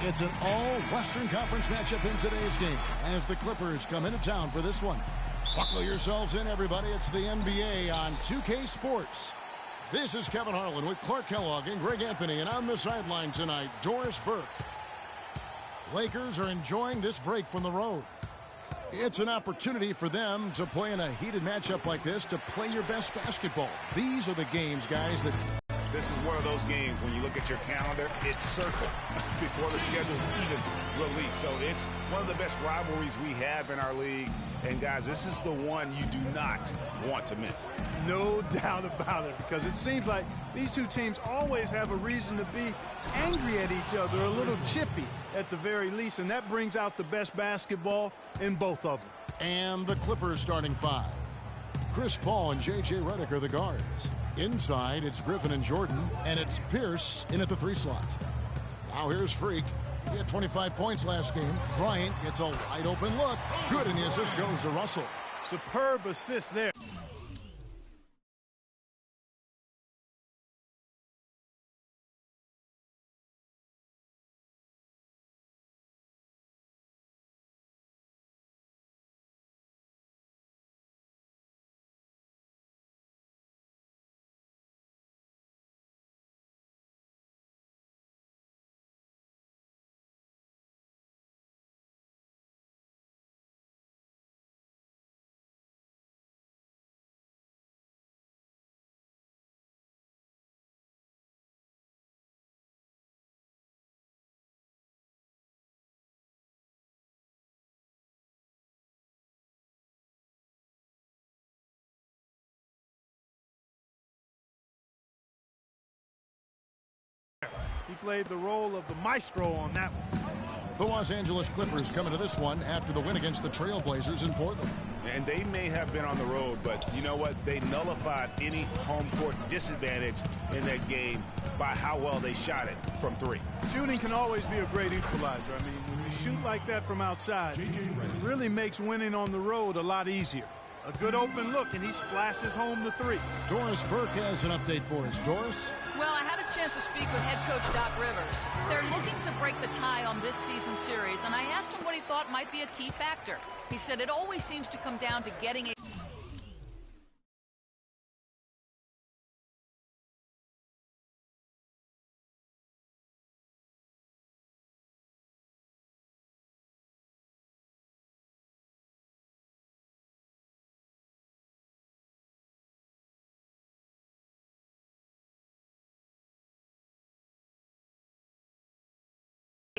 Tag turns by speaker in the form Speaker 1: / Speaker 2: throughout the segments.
Speaker 1: It's an all-Western Conference matchup in today's game as the Clippers come into town for this one. Buckle yourselves in, everybody. It's the NBA on 2K Sports. This is Kevin Harlan with Clark Kellogg and Greg Anthony, and on the sideline tonight, Doris Burke. Lakers are enjoying this break from the road. It's an opportunity for them to play in a heated matchup like this, to play your best basketball. These are the games, guys, that...
Speaker 2: This is one of those games when you look at your calendar, it's circled before the schedule's even released. So it's one of the best rivalries we have in our league. And, guys, this is the one you do not want to miss.
Speaker 3: No doubt about it, because it seems like these two teams always have a reason to be angry at each other, a little chippy at the very least, and that brings out the best basketball in both of them.
Speaker 1: And the Clippers starting five. Chris Paul and J.J. Redick are the guards. Inside, it's Griffin and Jordan, and it's Pierce in at the 3 slot. Now here's Freak. He had 25 points last game. Bryant gets a wide open look. Good, and the assist goes to Russell.
Speaker 3: Superb assist there. He played the role of the maestro on that one.
Speaker 1: The Los Angeles Clippers come into this one after the win against the Trailblazers in Portland.
Speaker 2: And they may have been on the road, but you know what? They nullified any home court disadvantage in that game by how well they shot it from 3.
Speaker 3: Shooting can always be a great equalizer. I mean, when you shoot like that from outside, it really makes winning on the road a lot easier. A good open look, and he splashes home the 3.
Speaker 1: Doris Burke has an update for us. Doris?
Speaker 4: Well, I had a chance to speak with head coach Doc Rivers. They're looking to break the tie on this season series, and I asked him what he thought might be a key factor. He said it always seems to come down to getting a...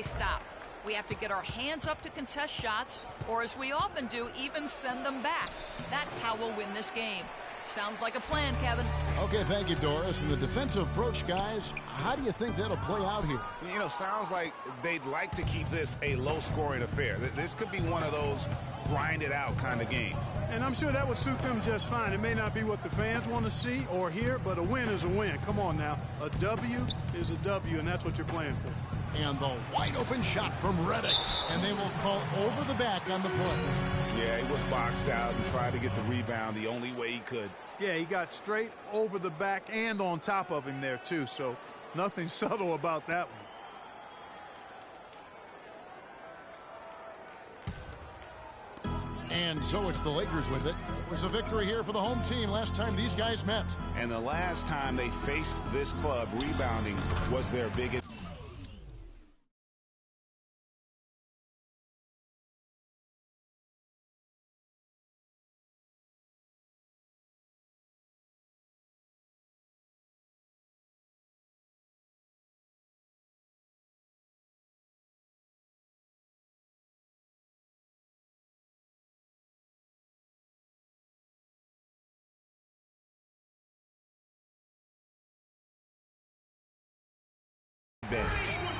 Speaker 4: stop. We have to get our hands up to contest shots, or as we often do, even send them back. That's how we'll win this game. Sounds like a plan, Kevin.
Speaker 1: Okay, thank you, Doris. And the defensive approach, guys, how do you think that'll play out here?
Speaker 2: You know, sounds like they'd like to keep this a low-scoring affair. This could be one of those grind-it-out kind of games.
Speaker 3: And I'm sure that would suit them just fine. It may not be what the fans want to see or hear, but a win is a win. Come on now. A W is a W, and that's what you're playing for.
Speaker 1: And the wide-open shot from Redick. And they will call over the back on the play.
Speaker 2: Yeah, he was boxed out and tried to get the rebound the only way he could.
Speaker 3: Yeah, he got straight over the back and on top of him there, too. So nothing subtle about that one.
Speaker 1: And so it's the Lakers with it. It was a victory here for the home team last time these guys met.
Speaker 2: And the last time they faced this club, rebounding was their biggest.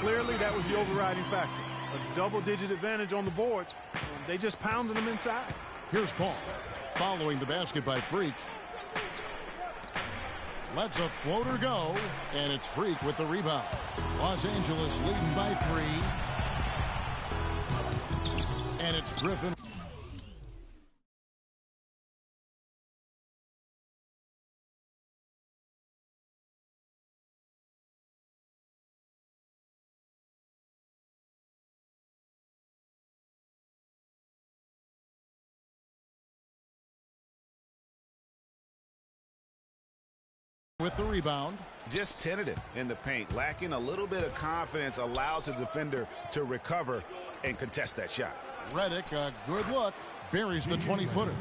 Speaker 3: Clearly, that was the overriding factor. A double-digit advantage on the boards. They just pounded them inside.
Speaker 1: Here's Paul, following the basket by Freak. Lets a floater go, and it's Freak with the rebound. Los Angeles leading by 3. And it's Griffin. with the rebound.
Speaker 2: Just tentative in the paint, lacking a little bit of confidence, allowed the defender to recover and contest that shot.
Speaker 1: Redick, a good look, buries the 20-footer.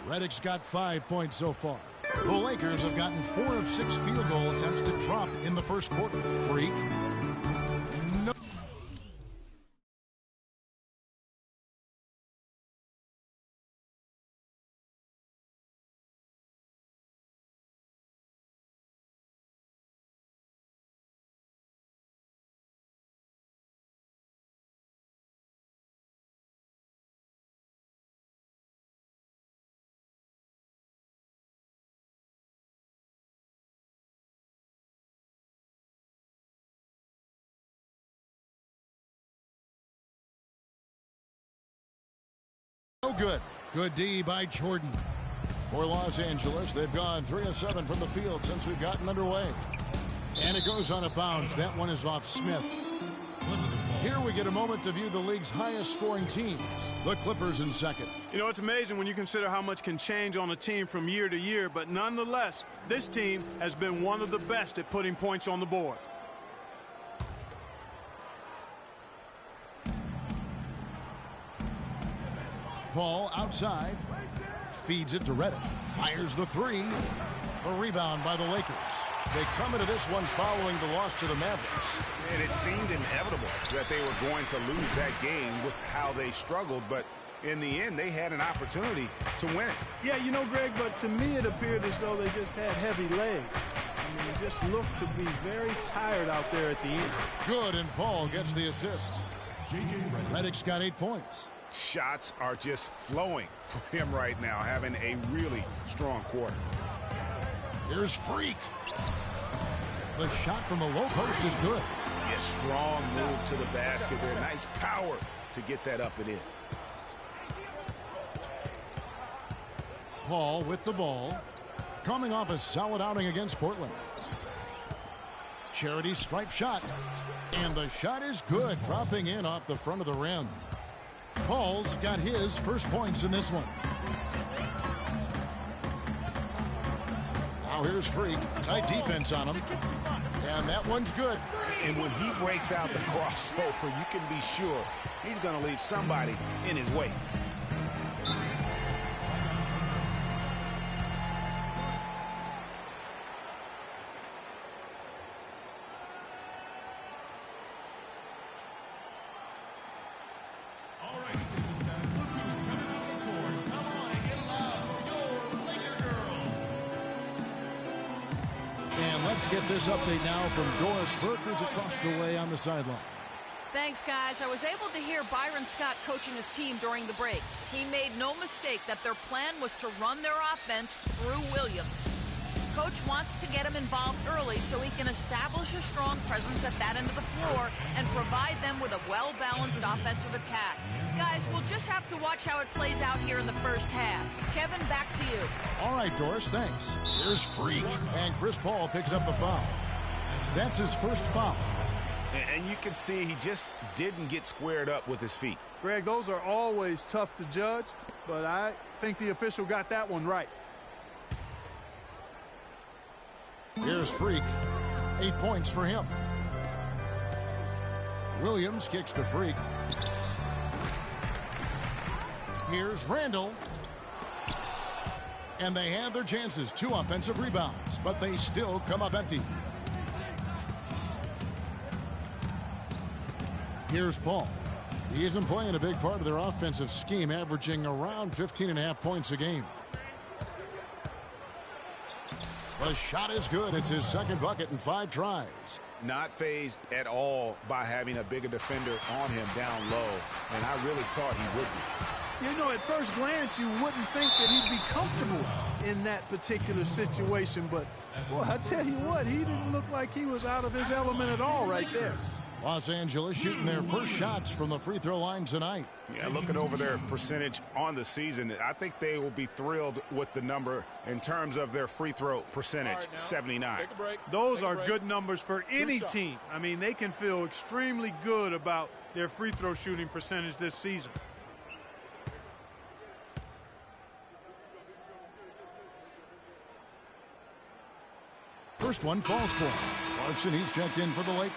Speaker 1: Redick's got 5 points so far. The Lakers have gotten 4 of 6 field goal attempts to drop in the first quarter. Freak. No. No good. Good D by Jordan. For Los Angeles, they've gone 3 of 7 from the field since we've gotten underway. And it goes on a bounce. That one is off Smith. Here we get a moment to view the league's highest scoring teams. The Clippers in second.
Speaker 3: You know, it's amazing when you consider how much can change on a team from year to year, but nonetheless, this team has been one of the best at putting points on the board.
Speaker 1: Paul outside, feeds it to Redick, fires the 3. The rebound by the Lakers. They come into this one following the loss to the Mavericks.
Speaker 2: And it seemed inevitable that they were going to lose that game with how they struggled, but in the end, they had an opportunity to win it.
Speaker 3: Yeah, you know, Greg, but to me it appeared as though they just had heavy legs. I mean, they just looked to be very tired out there at the end.
Speaker 1: Good, and Paul gets the assist. Redick's got 8 points.
Speaker 2: Shots are just flowing for him right now, having a really strong quarter.
Speaker 1: Here's Freak. The shot from the low post is good.
Speaker 2: A strong move to the basket there. Nice power to get that up and in.
Speaker 1: Paul with the ball. Coming off a solid outing against Portland. Charity stripe shot. And the shot is good, dropping in off the front of the rim. Paul's got his first points in this one. Now here's Freak. Tight defense on him. And that one's good.
Speaker 2: And when he breaks out the crossover, you can be sure he's going to leave somebody in his way.
Speaker 1: Get this update now from Doris Burke, who's across the way on the sideline.
Speaker 4: Thanks, guys. I was able to hear Byron Scott coaching his team during the break. He made no mistake that their plan was to run their offense through Williams. Coach wants to get him involved early so he can establish a strong presence at that end of the floor and provide them with a well-balanced offensive attack. Guys, we'll just have to watch how it plays out here in the first half. Kevin, back to you.
Speaker 1: All right, Doris, thanks. Here's Freak, and Chris Paul picks up the foul. That's his first foul.
Speaker 2: And you can see he just didn't get squared up with his feet.
Speaker 3: Greg, those are always tough to judge, but I think the official got that one right.
Speaker 1: Here's Freak. 8 points for him. Williams kicks to Freak. Here's Randall. And they had their chances. 2 offensive rebounds, but they still come up empty. Here's Paul. He's been playing a big part of their offensive scheme, averaging around 15.5 points a game. The shot is good. It's his second bucket in 5 tries.
Speaker 2: Not fazed at all by having a bigger defender on him down low, and I really thought he would be.
Speaker 3: You know, at first glance, you wouldn't think that he'd be comfortable in that particular situation, but, boy, I tell you what, he didn't look like he was out of his element at all right there.
Speaker 1: Los Angeles shooting their first shots from the free throw line tonight.
Speaker 2: Yeah, looking over their percentage on the season, I think they will be thrilled with the number in terms of their free throw percentage, 79.
Speaker 3: Those are good numbers for any team. I mean, they can feel extremely good about their free throw shooting percentage this season.
Speaker 1: First one falls for him. Clarkson, he's checked in for the Lakers.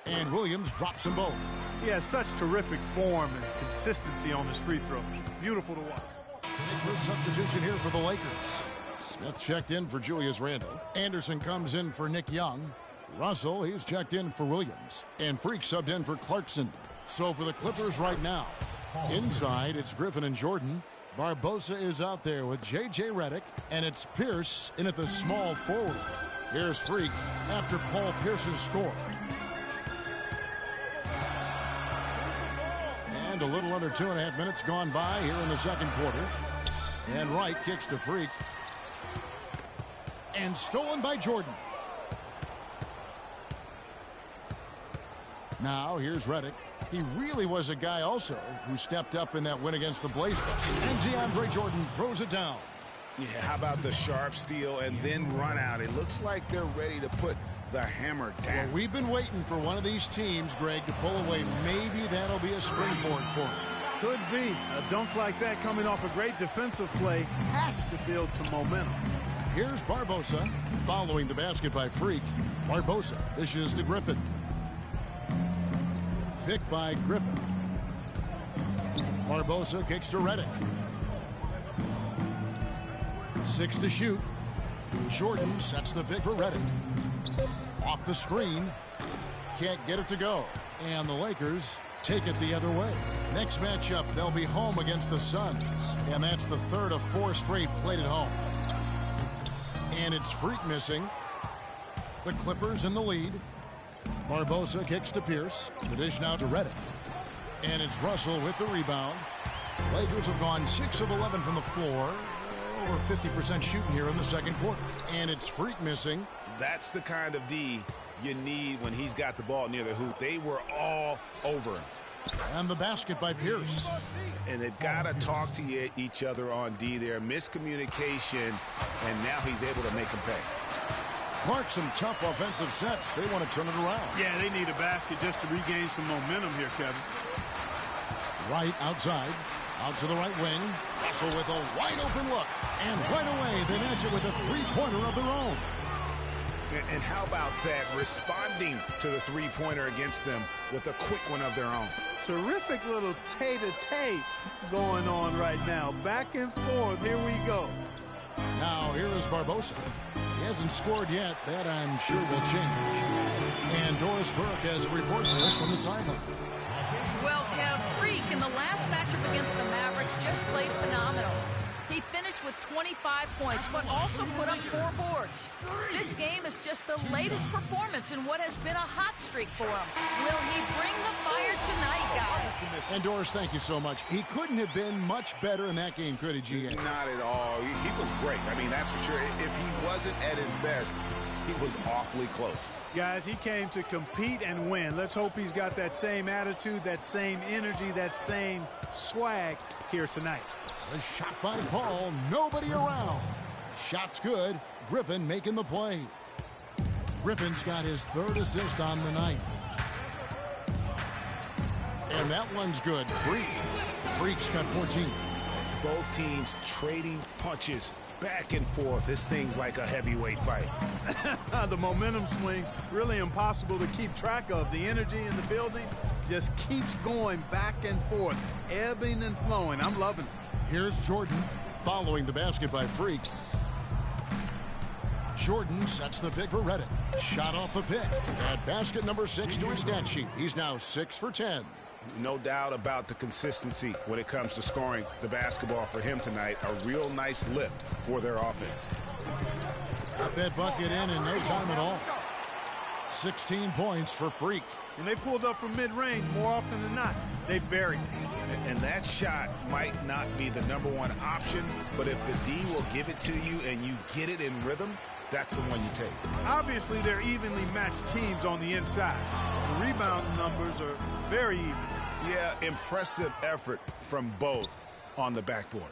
Speaker 1: And Williams drops them both.
Speaker 3: He has such terrific form and consistency on his free throws. Beautiful to watch.
Speaker 1: Big substitution here for the Lakers. Smith checked in for Julius Randle. Anderson comes in for Nick Young. Russell, he's checked in for Williams. And Freak subbed in for Clarkson. So for the Clippers right now, inside it's Griffin and Jordan. Barbosa is out there with J.J. Redick. And it's Pierce in at the small forward. Here's Freak after Paul Pierce's score. And a little under 2.5 minutes gone by here in the second quarter. And Wright kicks to Freak. And stolen by Jordan. Now here's Redick. He really was a guy also who stepped up in that win against the Blazers. And DeAndre Jordan throws it down.
Speaker 2: Yeah, how about the sharp steal and then run out? It looks like they're ready to put the hammer down.
Speaker 1: Well, we've been waiting for one of these teams, Greg, to pull away. Maybe that'll be a springboard for him.
Speaker 3: Could be. A dunk like that coming off a great defensive play has to build some momentum.
Speaker 1: Here's Barbosa following the basket by Freak. Barbosa dishes to Griffin. Picked by Griffin. Barbosa kicks to Redick. 6 to shoot. Jordan sets the pick for Redick. Off the screen. Can't get it to go. And the Lakers take it the other way. Next matchup, they'll be home against the Suns. And that's the third of 4 straight played at home. And it's Freak missing. The Clippers in the lead. Barbosa kicks to Pierce. The dish now to Redick. And it's Russell with the rebound. Lakers have gone 6 of 11 from the floor. Over 50% shooting here in the second quarter. And it's Freak missing.
Speaker 2: That's the kind of D you need when he's got the ball near the hoop. They were all over him.
Speaker 1: And the basket by Pierce.
Speaker 2: And they've got to talk to each other on D there. Miscommunication, and now he's able to make them pay.
Speaker 1: Clark, some tough offensive sets. They want to turn it around.
Speaker 3: Yeah, they need a basket just to regain some momentum here, Kevin.
Speaker 1: Right outside. Out to the right wing. Russell with a wide open look. And right away, they match it with a three-pointer of their own.
Speaker 2: And how about that? Responding to the three-pointer against them with a quick one of their own.
Speaker 3: Terrific little tay-to-tay going on right now. Back and forth. Here we go.
Speaker 1: Now, here is Barbosa. He hasn't scored yet. That, I'm sure, will change. And Doris Burke has a report for us from the sideline.
Speaker 4: Well, Kev, Freak in the last matchup against the Mavericks just played phenomenal. He finished with 25 points, but also put up 4 boards. This game is just the latest performance in what has been a hot streak for him. Will he bring the fire tonight, guys?
Speaker 1: And Doris, thank you so much. He couldn't have been much better in that game, could he, GA?
Speaker 2: Not at all. He was great. I mean, that's for sure. If he wasn't at his best, he was awfully close.
Speaker 3: Guys, he came to compete and win. Let's hope he's got that same attitude, that same energy, that same swag here tonight.
Speaker 1: A shot by Paul. Nobody around. Shot's good. Griffin making the play. Griffin's got his 3rd assist on the night. And that one's good. Freak's got 14.
Speaker 2: Both teams trading punches back and forth. This thing's like a heavyweight fight.
Speaker 3: The momentum swings really impossible to keep track of. The energy in the building just keeps going back and forth, ebbing and flowing. I'm loving it.
Speaker 1: Here's Jordan following the basket by Freak. Jordan sets the pick for Redick. Shot off the pick. Add basket number 6 to his stat sheet. He's now 6 for 10.
Speaker 2: No doubt about the consistency when it comes to scoring the basketball for him tonight. A real nice lift for their offense.
Speaker 1: Got that bucket in no time at all. 16 points for Freak.
Speaker 3: And they pulled up from mid-range more often than not. They buried it.
Speaker 2: And that shot might not be the #1 option, but if the D will give it to you and you get it in rhythm, that's the one you take.
Speaker 3: Obviously, they're evenly matched teams on the inside. The rebound numbers are very even.
Speaker 2: Yeah, impressive effort from both. on the backboard.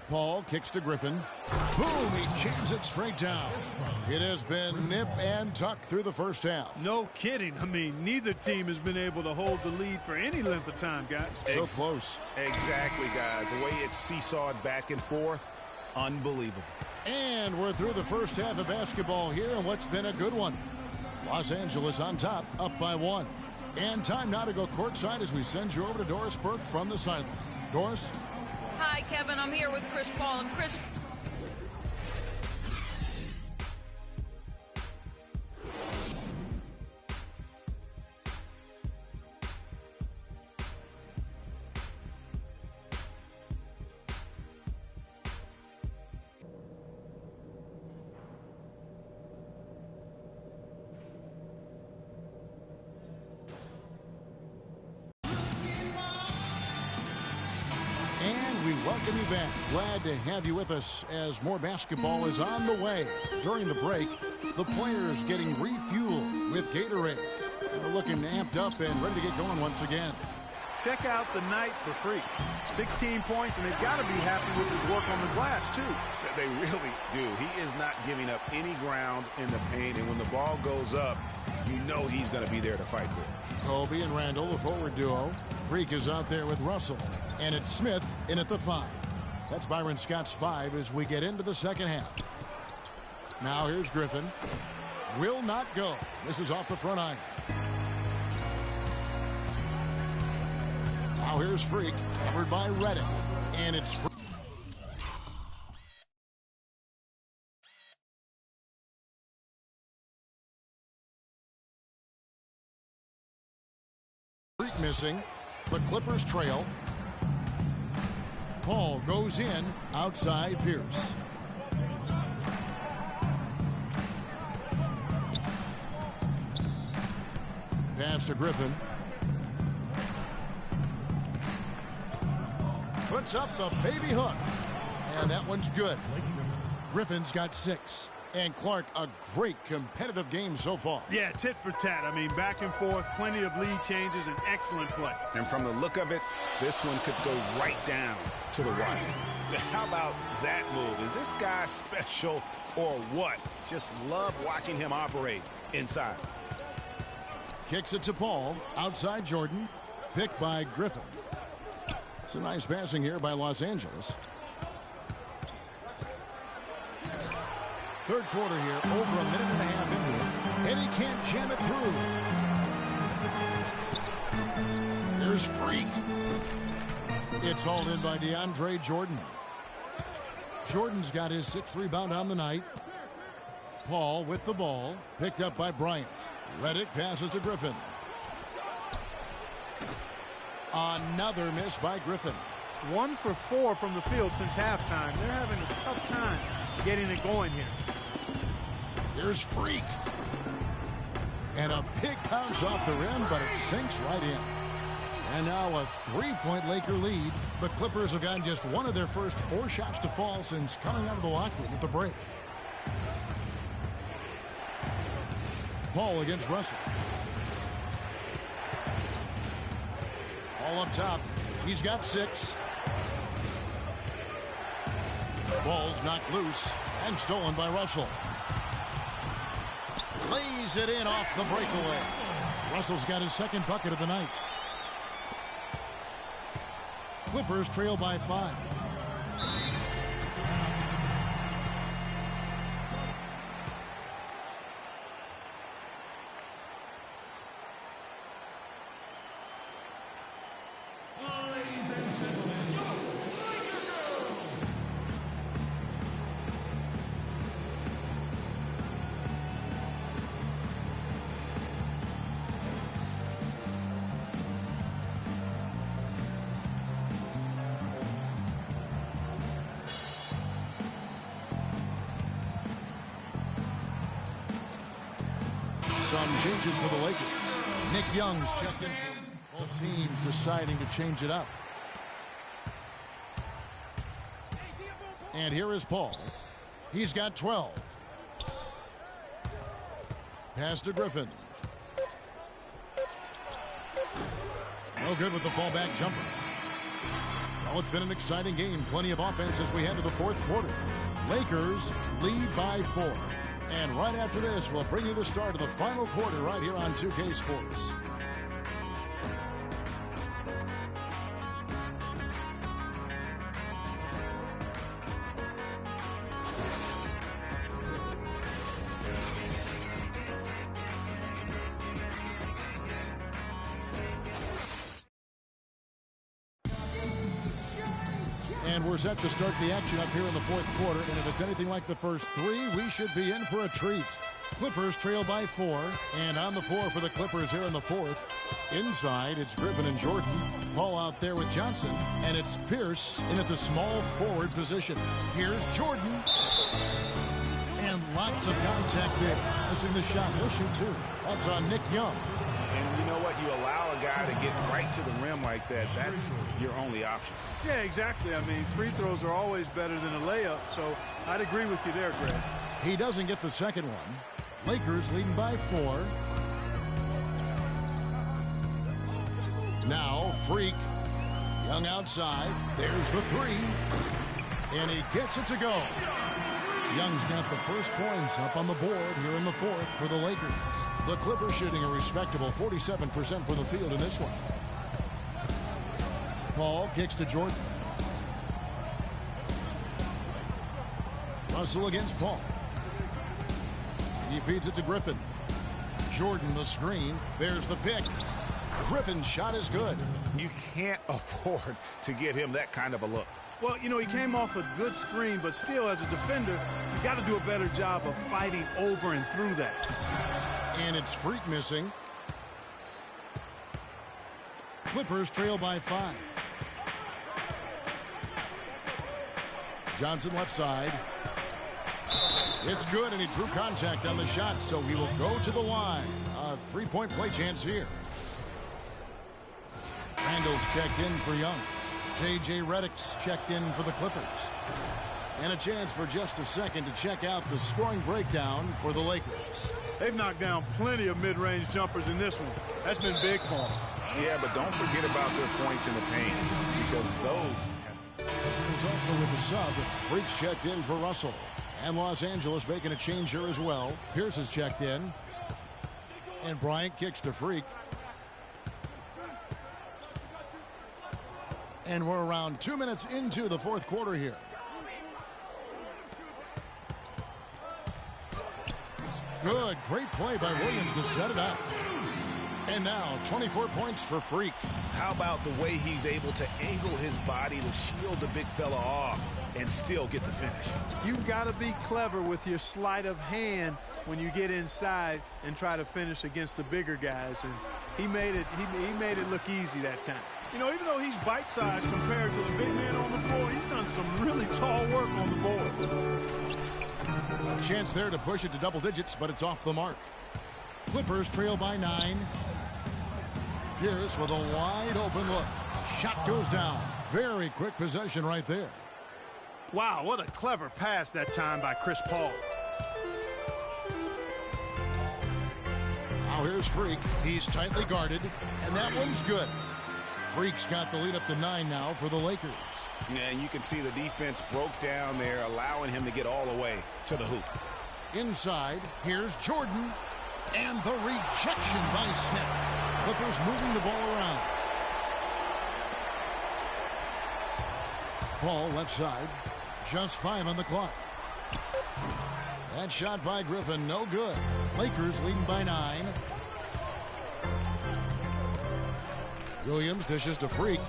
Speaker 1: Paul kicks to Griffin. Boom, he jams it straight down. It has been nip and tuck through the first half.
Speaker 3: No kidding. I mean, neither team has been able to hold the lead for any length of time, guys.
Speaker 1: So close.
Speaker 2: Exactly, guys. The way it's seesawed back and forth, unbelievable.
Speaker 1: And we're through the first half of basketball here, and what's been a good one. Los Angeles on top, up by 1. And time now to go courtside as we send you over to Doris Burke from the sideline. Doris?
Speaker 4: Hi, Kevin. I'm here with Chris Paul. And Chris...
Speaker 1: And we welcome you back. Glad to have you with us as more basketball is on the way. During the break, the players getting refueled with Gatorade. They're looking amped up and ready to get going once again.
Speaker 3: Check out the night for free. 16 points, and they've got to be happy with his work on the glass, too.
Speaker 2: They really do. He is not giving up any ground in the paint, and when the ball goes up, you know he's going to be there to fight for it.
Speaker 1: Kobe and Randall, the forward duo. Freak is out there with Russell. And it's Smith in at the 5. That's Byron Scott's 5 as we get into the second half. Now here's Griffin. Will not go. This is off the front iron. Now here's Freak, covered by Reddick. And it's Freak. Missing. The Clippers trail. Paul goes in outside Pierce. Pass to Griffin. Puts up the baby hook. And that one's good. Griffin's got 6. And Clark, a great competitive game so far.
Speaker 3: Yeah, tit for tat. I mean, back and forth, plenty of lead changes, and excellent play.
Speaker 2: And from the look of it, this one could go right down to the wire. How about that move? Is this guy special or what? Just love watching him operate inside.
Speaker 1: Kicks it to Paul. Outside Jordan. Picked by Griffin. It's a nice passing here by Los Angeles. Third quarter here, over a minute and a half into it. And he can't jam it through. Here's Freak. It's hauled in by DeAndre Jordan. Jordan's got his 6th rebound on the night. Paul with the ball. Picked up by Bryant. Reddick passes to Griffin. Another miss by Griffin.
Speaker 3: 1 for 4 from the field since halftime. They're having a tough time getting it going here.
Speaker 1: Here's Freak. And a big bounce off the rim, but it sinks right in. And now a 3-point Laker lead. The Clippers have gotten just one of their first 4 shots to fall since coming out of the locker room at the break. Paul against Russell. All up top. He's got 6. Ball's knocked loose and stolen by Russell. Lays it in off the breakaway. Russell's got his 2nd bucket of the night. Clippers trail by 5. Some changes for the Lakers. Nick Young's checked in. Both teams deciding to change it up. And here is Paul. He's got 12. Pass to Griffin. No good with the fallback jumper. Well, it's been an exciting game. Plenty of offense as we head to the fourth quarter. Lakers lead by 4. And right after this, we'll bring you the start of the final quarter right here on 2K Sports. And we're set to start the action up here in the fourth quarter. And if it's anything like the first 3, we should be in for a treat. Clippers trail by 4. And on the floor for the Clippers here in the fourth. Inside, it's Griffin and Jordan. Paul out there with Johnson. And it's Pierce in at the small forward position. Here's Jordan. And lots of contact there. Missing the shot. He'll shoot 2. That's on Nick Young.
Speaker 2: And you know what? You allow a guy to get right to the rim like that. That's your only option.
Speaker 3: Yeah, exactly. I mean, free throws are always better than a layup, so I'd agree with you there, Greg.
Speaker 1: He doesn't get the second one. Lakers leading by 4. Now, Freak. Young outside. There's the 3. And he gets it to go. Young's got the first points up on the board here in the fourth for the Lakers. The Clippers shooting a respectable 47% from the field in this one. Paul kicks to Jordan. Russell against Paul. He feeds it to Griffin. Jordan the screen. There's the pick. Griffin's shot is good.
Speaker 2: You can't afford to get him that kind of a look.
Speaker 3: Well, you know, he came off a good screen, but still, as a defender, you got to do a better job of fighting over and through that.
Speaker 1: And it's Freak missing. Clippers trail by 5. Johnson left side. It's good, and he drew contact on the shot, so he will go to the line. A 3-point play chance here. Randall's checked in for Young. J.J. Redick's checked in for the Clippers. And a chance for just a second to check out the scoring breakdown for the Lakers.
Speaker 3: They've knocked down plenty of mid-range jumpers in this one. That's been big for them.
Speaker 2: Yeah, but don't forget about their points in the paint, because those...
Speaker 1: There's also with the sub, Freak's checked in for Russell. And Los Angeles making a change here as well. Pierce is checked in. And Bryant kicks to Freak. And we're around 2 minutes into the fourth quarter here. Good, great play by Williams to set it up. And now 24 points for Freak.
Speaker 2: How about the way he's able to angle his body to shield the big fella off and still get the finish?
Speaker 3: You've got to be clever with your sleight of hand when you get inside and try to finish against the bigger guys. And he made it look easy that time. You know, even though he's bite-sized compared to the big man on the floor, he's done some really tall work on the board.
Speaker 1: A chance there to push it to double digits, but it's off the mark. Clippers trail by 9. Pierce with a wide open look. Shot goes down. Very quick possession right there.
Speaker 3: Wow, what a clever pass that time by Chris Paul.
Speaker 1: Now here's Freak. He's tightly guarded, and that one's good. Freak's got the lead up to 9 now for the Lakers.
Speaker 2: Yeah, and you can see the defense broke down there, allowing him to get all the way to the hoop.
Speaker 1: Inside, here's Jordan. And the rejection by Smith. Clippers moving the ball around. Paul left side. Just 5 on the clock. That shot by Griffin, no good. Lakers leading by 9. Williams dishes to Freak.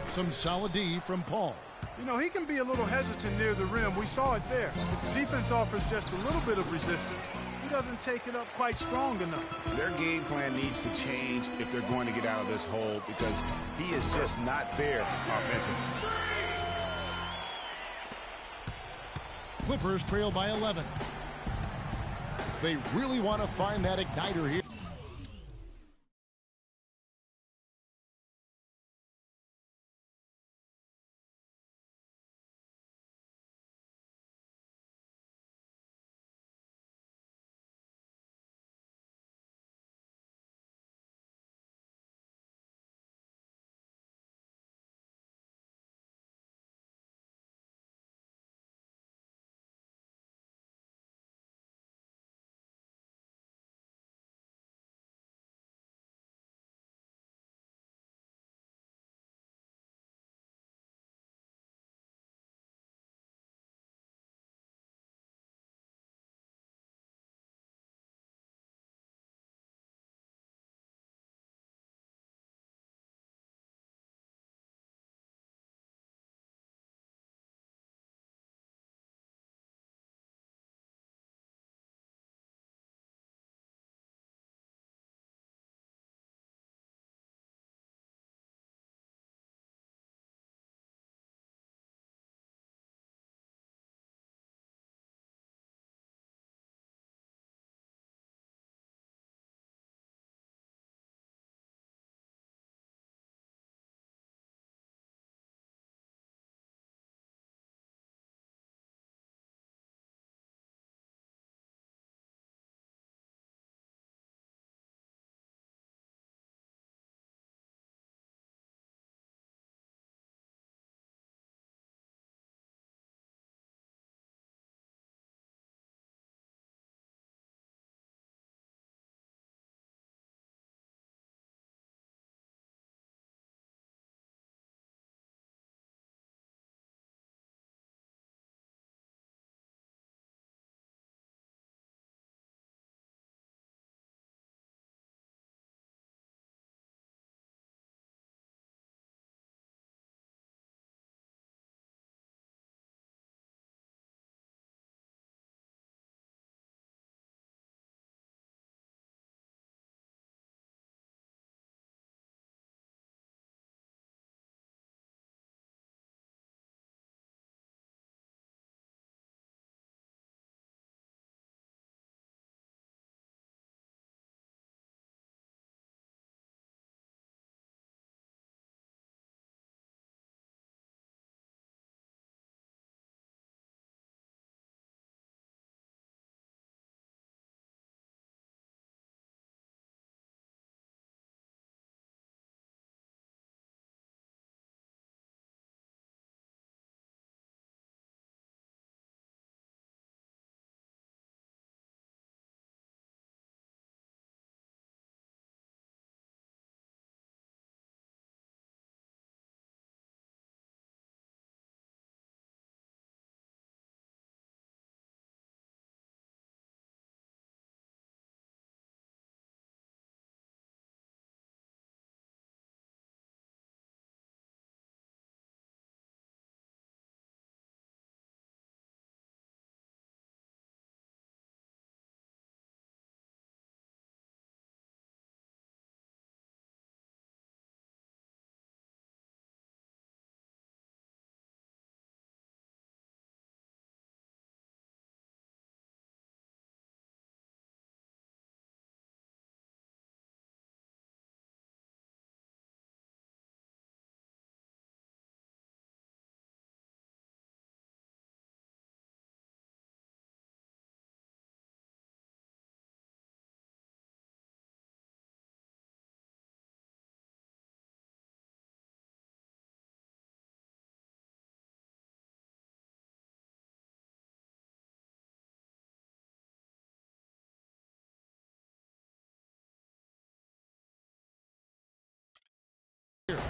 Speaker 1: Some solid D from Paul.
Speaker 3: You know, he can be a little hesitant near the rim. We saw it there. If the defense offers just a little bit of resistance, he doesn't take it up quite strong enough.
Speaker 2: Their game plan needs to change if they're going to get out of this hole, because he is just not there offensively.
Speaker 1: Clippers trail by 11. They really want to find that igniter here.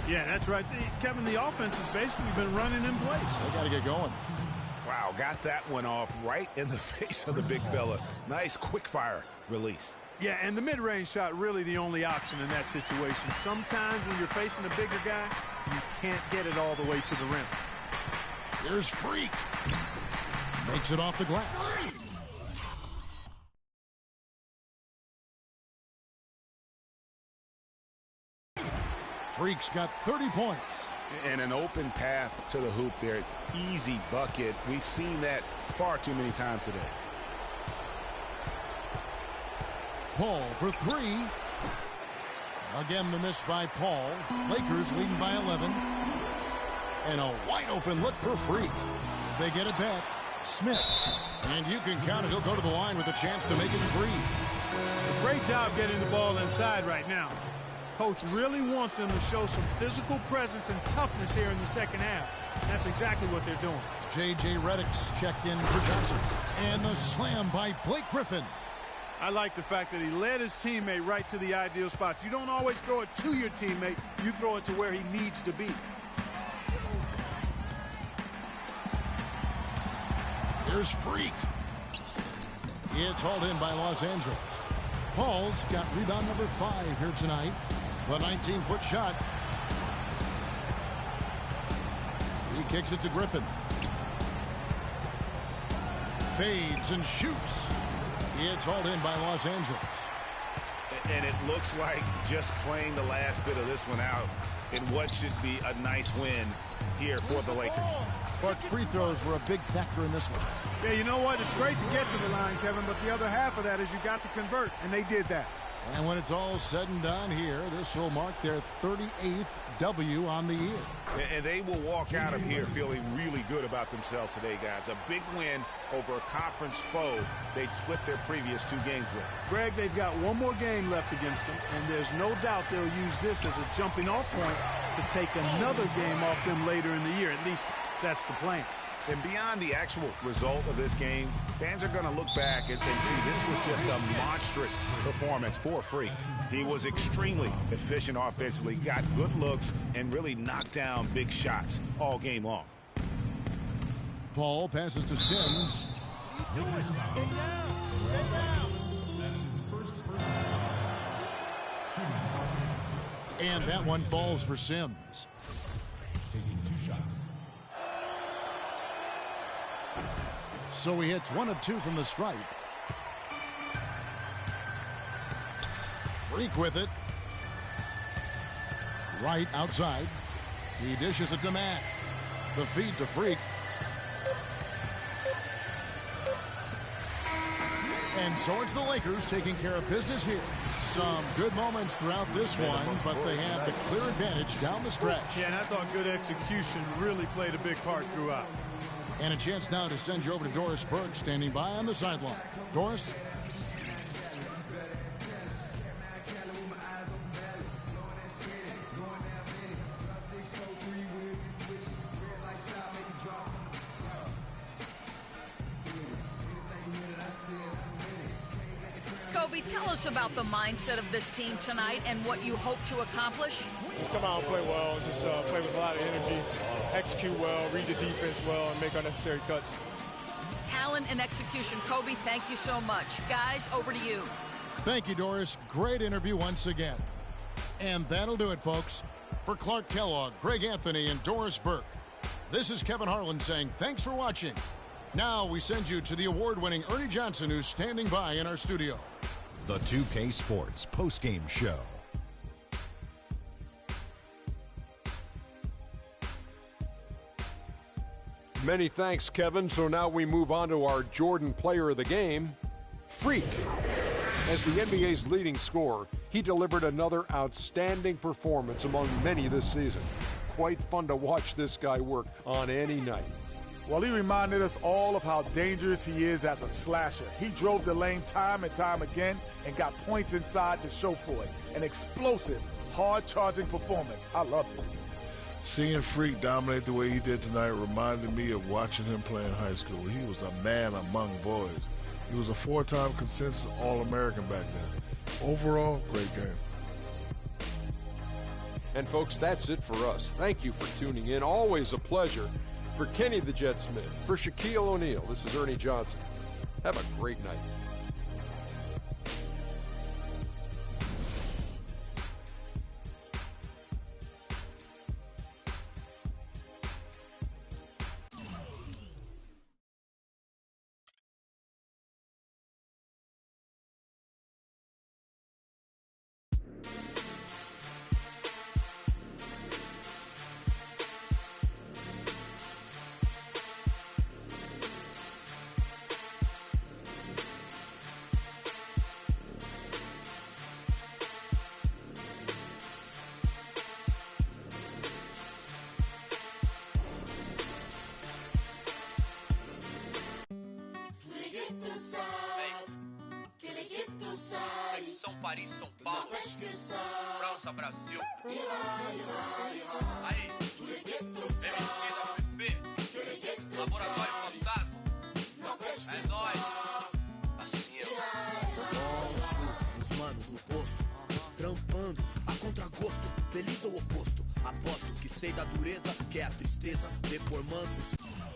Speaker 3: Yeah, that's right. Kevin, the offense has basically been running in place.
Speaker 1: They got to get going.
Speaker 2: Wow, got that one off right in the face of the big fella. Nice quick fire release.
Speaker 3: Yeah, and the mid-range shot really the only option in that situation. Sometimes when you're facing a bigger guy, you can't get it all the way to the rim.
Speaker 1: Here's Freak. Makes it off the glass. Freak's got 30 points.
Speaker 2: And an open path to the hoop there. Easy bucket. We've seen that far too many times today.
Speaker 1: Paul for three. Again, the miss by Paul. Lakers leading by 11. And a wide open look for Freak. They get it back. Smith. And you can count it. He'll go to the line with a chance to make it three.
Speaker 3: Great job getting the ball inside right now. Coach really wants them to show some physical presence and toughness here in the second half. That's exactly what they're doing.
Speaker 1: J.J. Redick's checked in for Johnson. And the slam by Blake Griffin.
Speaker 3: I like the fact that he led his teammate right to the ideal spots. You don't always throw it to your teammate. You throw it to where he needs to be.
Speaker 1: Here's Freak. It's hauled in by Los Angeles. Paul's got rebound number 5 here tonight. The 19-foot shot. He kicks it to Griffin. Fades and shoots. It's hauled in by Los Angeles.
Speaker 2: And it looks like just playing the last bit of this one out in what should be a nice win here for the Lakers.
Speaker 1: But free throws were a big factor in this one.
Speaker 3: Yeah, you know what? It's great to get to the line, Kevin, but the other half of that is you got to convert, and they did that.
Speaker 1: And when it's all said and done here, this will mark their 38th W on the year.
Speaker 2: And they will walk out of here feeling really good about themselves today, guys. A big win over a conference foe they'd split their previous 2 games with.
Speaker 3: Greg, they've got one more game left against them, and there's no doubt they'll use this as a jumping-off point to take another game off them later in the year. At least that's the plan.
Speaker 2: And beyond the actual result of this game, fans are going to look back and see this was just a monstrous performance for Freak. He was extremely efficient offensively, got good looks, and really knocked down big shots all game long.
Speaker 1: Paul passes to Sims. And that one falls for Sims.
Speaker 5: Taking 2 shots.
Speaker 1: So he hits 1 of 2 from the stripe. Freak with it. Right outside. He dishes it to Mack. The feed to Freak. And so it's the Lakers taking care of business here. Some good moments throughout this one, but they had the clear advantage down the stretch.
Speaker 3: Yeah, and I thought good execution really played a big part throughout.
Speaker 1: And a chance now to send you over to Doris Burke, standing by on the sideline. Doris?
Speaker 4: Kobe, tell us about the mindset of this team tonight and what you hope to accomplish.
Speaker 6: Just come out and play well, just play with a lot of energy, execute well, read your defense well, and make unnecessary cuts.
Speaker 4: Talent and execution. Kobe, thank you so much. Guys, over to you.
Speaker 1: Thank you, Doris. Great interview once again. And that'll do it, folks. For Clark Kellogg, Greg Anthony, and Doris Burke, this is Kevin Harlan saying thanks for watching. Now we send you to the award-winning Ernie Johnson, who's standing by in our studio.
Speaker 5: The 2K Sports postgame show.
Speaker 7: Many thanks, Kevin. So now we move on to our Jordan Player of the Game, Freak. As the NBA's leading scorer, he delivered another outstanding performance among many this season. Quite fun to watch this guy work on any night.
Speaker 8: Well, he reminded us all of how dangerous he is as a slasher. He drove the lane time and time again and got points inside to show for it. An explosive, hard-charging performance. I loved it.
Speaker 9: Seeing Freak dominate the way he did tonight reminded me of watching him play in high school. He was a man among boys. He was a 4-time consensus All-American back then. Overall, great game.
Speaker 7: And folks, that's it for us. Thank you for tuning in. Always a pleasure. For Kenny the Jet Smith, for Shaquille O'Neal, this is Ernie Johnson. Have a great night.
Speaker 10: Paris, São Paulo, França, Brasil. Aí, MSP, Laboratório Fantasma. É nóis. Assim,
Speaker 11: os manos no posto, trampando a contragosto, feliz ou oposto. Aposto que sei da dureza, que é a tristeza, deformando os...